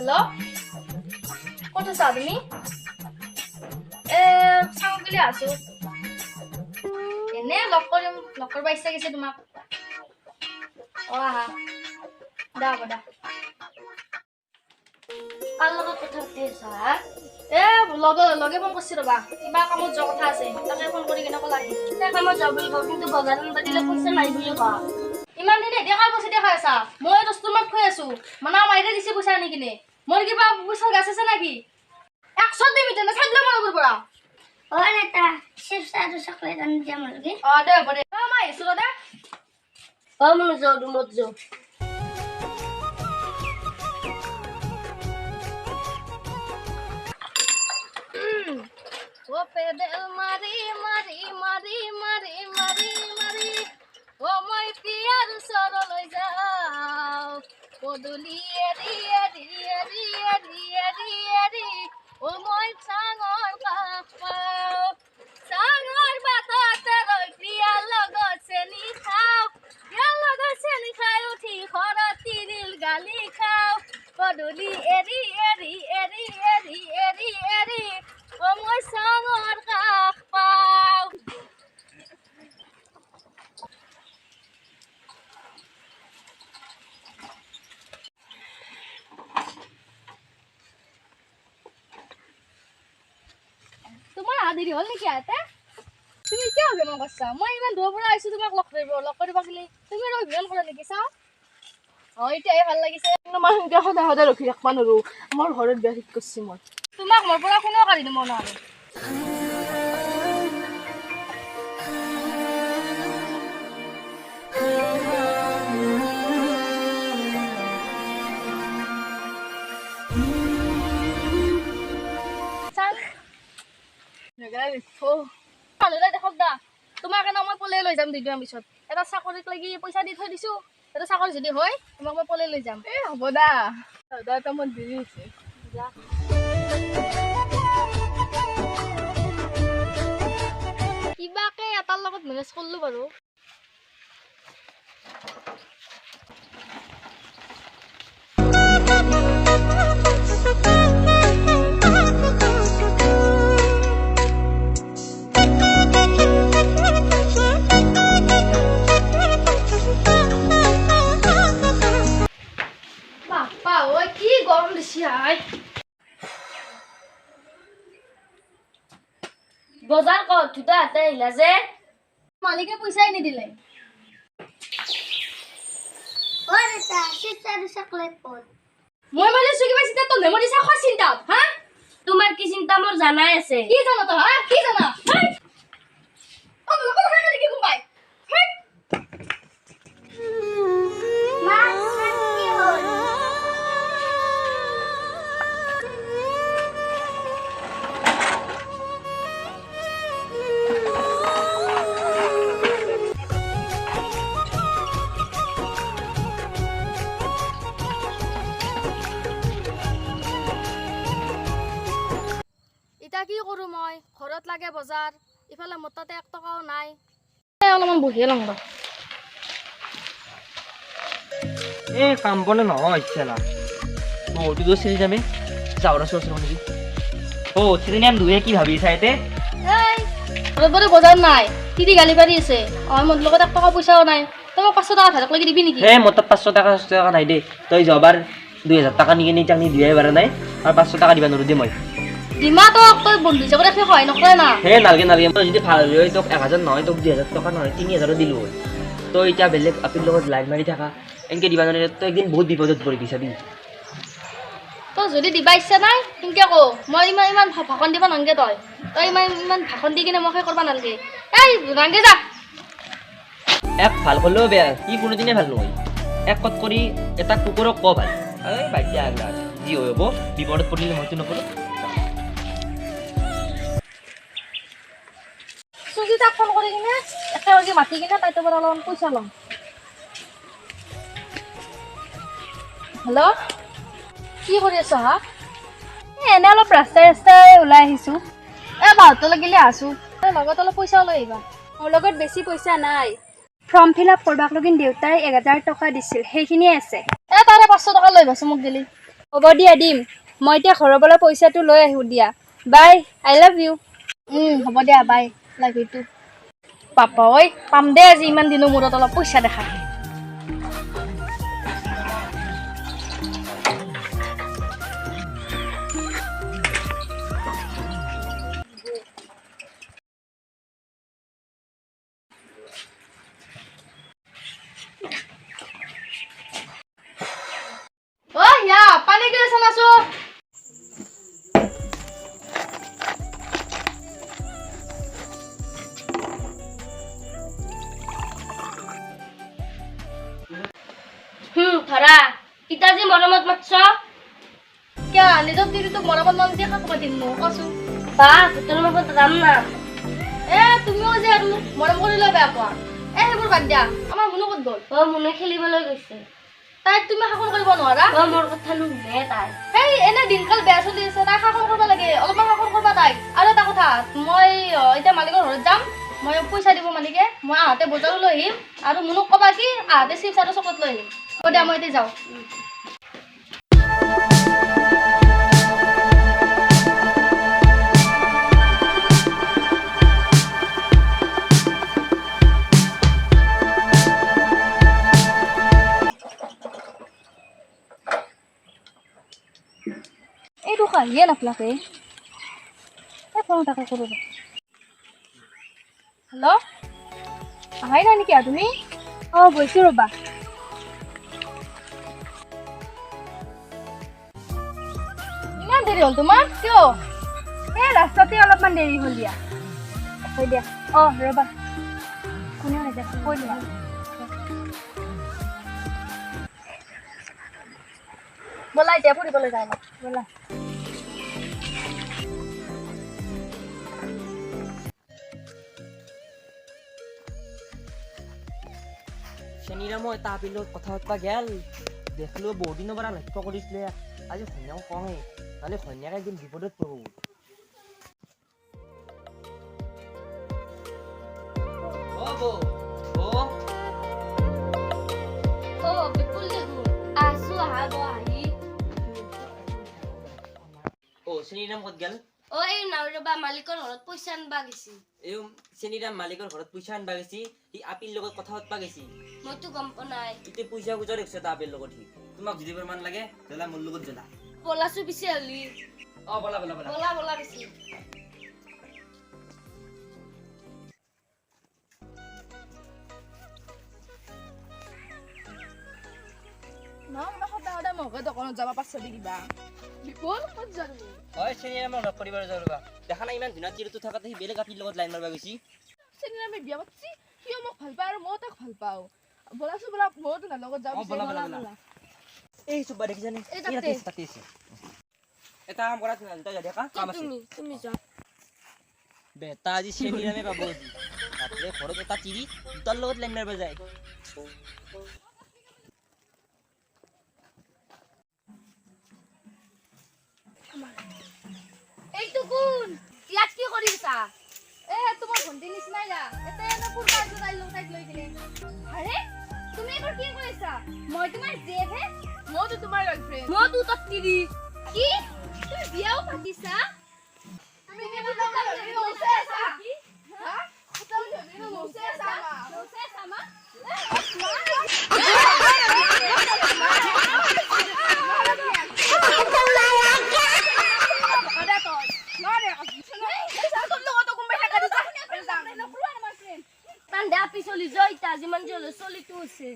Hello? Kung sa sabi ni? Saan ko kaya aso? Locker ba isa kasi dumak? Ha? Dah. Kalau ko kutharte sa? লগে phone করছি রবা কিবা কামত যোৱা কথা আছে তাকে ফোন কৰি কিনে কলা তাই কামত যাব বুলি কওঁ কিন্তু বজাৰত বাদিলে পইচা নাই বুলি কওঁ ইমান দিনে দেখাই পইচা দেখাই আছা মই কাষ্টমাৰ থৈ আছো মানে মাইৰে দিছে পইচা আনি কিনে মোৰ কিবা পইচা গাছ আছে নেকি 100 দিবি তেনে চাইডলে মোৰ পৰা নেতা চিপছ আৰু চকলেট আনি দিয়া মলগে দে বৰে মাই আছো দে মনো যাও দুমত যাও O pedal mari O moi piar soro loi jao Poduli eri O moi sangor kapao Sangor batate roi piar logo seni khao Piar logo seni khao uthi khora tiril gali khao Poduli eri O moi sangor kapao Tumar adiri hol niki ate Tumi kya hobe mon kossa moi iman do pura aisu tumak lok koriba kile tumi roi bion kora niki sa এটা ভাল লাগিছে মই হিংকা সদায় ৰখি ৰাখবা নৰো মোৰ ঘৰত বিয়া ঠিক কৰিছি মই তোমাক মোৰ পৰা কোনো কাৰি দিব নোৱাৰে চাল নগাই দেখো কাললৈ দেখক দা তোমাক এনে মই পলে লৈ যাম দুদিন পিছত এটা চাকৰিত লাগি পইচা দি থৈ দিছো এটা চাকৰি যদি হয় তোমাক মই পলে লৈ যাম হ'ব দা দাদা মোৰ দেৰি হৈছে যা কিবাকে এটাৰ লগত মেনেজ কৰিলো বাৰু বজাৰ ক তুতা হাতে আহিলা যে মালিকে পইচাই নিদিলে ৰেটা চিপছ আৰু চকলেট পট মই মানে কিবা চিন্তা তো নেমো দিছা খা চিন্তা হা তোমাৰ কি চিন্তা মোৰ জানাই আছে কি জানা তো হা কি জানা ও লোক খানা দেখি কোবাই মা কি হল কি কৰো মই ঘৰত লাগে বজাৰ ইফালে মতাতে 1 টকাও নাই অলপমান বহিয়ে লং ৰ কাম বনে নহয় ইচ্ছালা ওটি তো সিৰি যাবে যাওৰা সোস নেকি সিৰি নাম দুয়ে কি ভাবি চাইতে বড় বজাৰ নাই তিৰি গালি পাৰি আছে মোৰ লগত 1 টকা পইচাও নাই তই 500 টাকা ধাৰক লাগি দিবি নেকি মোৰ তাত 500 টাকা নাই দে তই যাবাৰ 2000 টাকা নিকে নি চাকনি দিয়াই বাৰ নাই আৰু 500 টাকা দিবা নৰু দে মই দিমা তো তই বন্ধু হিচাপে ৰাখি হয় নকৰে না নালগে মই যদি ভাল হয় তোক 1000 নহয় তোক 2000 টাকা নহয় 3000 দিলো হয় তই এতিয়া বেলেগ আপিৰ লগত লাইন মাৰি থাকা এনকে দিবা নৰে তই একদিন বহুত বিপদত পৰিবি চাবি তো যদি দিবা ইচ্ছা নাই কিনকে কো মই ইমান ভাষণ দিবা নংগে তই ইমান ভাষণ দি কিনে মখে কৰবা নালগে ৰাংগে যা এক ভাল হলেও বেয়া কি কোনোদিনে ভাল নহয় এক কত কৰি এটা কুকুৰক ক ভাল বাইতিয়া আগলা যি হ'ব বিপদত পৰিলে মইতো নকৰো সুজিতা ফোন কৰি কিনে একেলগে মাতি কিনে তাইতো পৰা অলপমান পইচা লম হেল্ল' কি কৰি আছ হা এনে অলপ ৰাস্তাই ওলাই আহিছো বাহঁতৰ লাগিলে আছো লগত অলপ পইচা লৈ আহিবা মোৰ লগত বেছি পইচা নাই ফৰ্ম ফিল আপ কৰবাক লগিন দেউতাই 1000 টকা দিছিল সেইখিনিয়ে আছে তাৰে 500 টকা লৈ বাছো মোক দিলি হ'ব দিয়া দিম মই এতিয়া ঘৰৰ পৰা পইচাটো লৈ আহোঁ দিয়া বাই আই লাভ ইউ হ'ব দিয়া bye love you too papa ঐ পাম দে আজি ইমান দিনৰ মূৰত অলপ পইচা দেখা ঐ ইয়া পানী গিলাচ চালাছো ধৰা ইতা যে মৰমত মাতছ কিয় নিজৰ তিৰিটোক মৰমত নামতি কাক মাতিম নো কচোন বা ভিতৰৰ লগত যাম না তুমিও যে আৰু মৰম কৰিলে বেয়া পোৱা সেইবোৰ বাদ দিয়া আমাৰ মুনু ক'ত গ'ল মুনে খেলিবলৈ গৈছে তাইক তুমি শাসন কৰিব নোৱাৰা মোৰ কথা নুশুনে তাই সেই এনে দিনকাল বেয়া চলি আছে তাই শাসন কৰিব লাগে অলপমান শাসন কৰিবা তাইক আৰু এটা কথা মই এতিয়া মালিকৰ ঘৰত যাম মই পইচা দিব মালিকে মই আহোঁতে বজাৰো লৈ আহিম আৰু মুনুক ক'বা কি আহোঁতে চিপছ আৰু চকলেট লৈ আহিম হ'ব দিয়া মই এতিয়া যাওঁ এইটো কাহিয়ে নাপলাকে ফোন তাকে কৰোঁ হেল্ল' আহাই নাই নেকি তুমি গৈছোঁ ৰ'বা ইমান দেৰি হ'ল তোমাৰ কিয় এই ৰাস্তাতে অলপমান দেৰি হ'ল দিয়া হয় দিয়া ৰ'বা কোনেও নাযায় কৈ দিবা ব'লা এতিয়া ফুৰিবলৈ যাওঁ ব'লা চেনিৰামো এটা আপিৰ লগত কথা পাতবা গেল দেখলো বহুত দিনৰ পৰা লক্ষ্য কৰিছিলে আজি সন্যাও কওঁহে নহ'লে সন্যাকে একদিন বিপদত পৰো বিপুল দেখোন আছো আহাব আহি চেনিৰাম ক'ত গেল এই নাওৰবা মালিকৰ ঘৰত পইচা আনবা গেছি এই চেনিৰাম মালিকৰ ঘৰত পইচা আনবা গেছি সি আপিৰ লগত কথা পাতবা গেছি মইতো গম পোৱা নাই এতিয়া পইচা গুজাৰ দেখছে এটা আপিৰ লগত সি তোমাক যদি মান লাগে তেলা মোৰ লগত জ্বলা পলাছো পিছে হলি বলা বলা বলা বলা বলা পিছে না মই সদায় মগৰ দোকানত যাব পাৰছ দি কিবা বিপুল ক'ত যাবি হয় চেনিৰামক লগ কৰিব যাওঁ ৰ'বা দেখা নাই ইমান ধুনীয়া তিৰটো থাকাতে সি বেলেগ আপিৰ লগত লাইন মাৰবা গৈছি চেনিৰামে বিয়া পাতছি সিও মোক ভাল পায় আৰু ময়ো তাক ভাল পাওঁ বলাচোন বলা ময়ো তোমাৰ লগত যাম বলা বলা বলা এই চুবা দেখিছানে এই তাতে আছে এটা কাম কৰা তুমি দেখা কাম আছে তুমি যাও বেটা আজি চেনিৰামে পাব আজি তাতে ঘৰত এটা তিৰি দুটাৰ লগত লাইন মাৰবা যায় এইটো কোন ইয়াত কি কৰিছা তোমাৰ ভণ্টি নিচিনাই না এটা এনে ফুৰবা আহিলো তাইক লৈ কিনে আৰে তুমি এবাৰ কি কৰিছা মই তোমাৰ জেব হে মইতো তোমাৰ গাৰ্লফ্ৰেণ্ড মইতো তোৰ তিৰি কি তুমি বিয়াও পাতিছা তুমি কি বুঝা নৌছে আছা হা খতম ধৰি নৌছে আছা নৌছে আছা মা চলি যাই তা যিমান চলি চলিটো আছে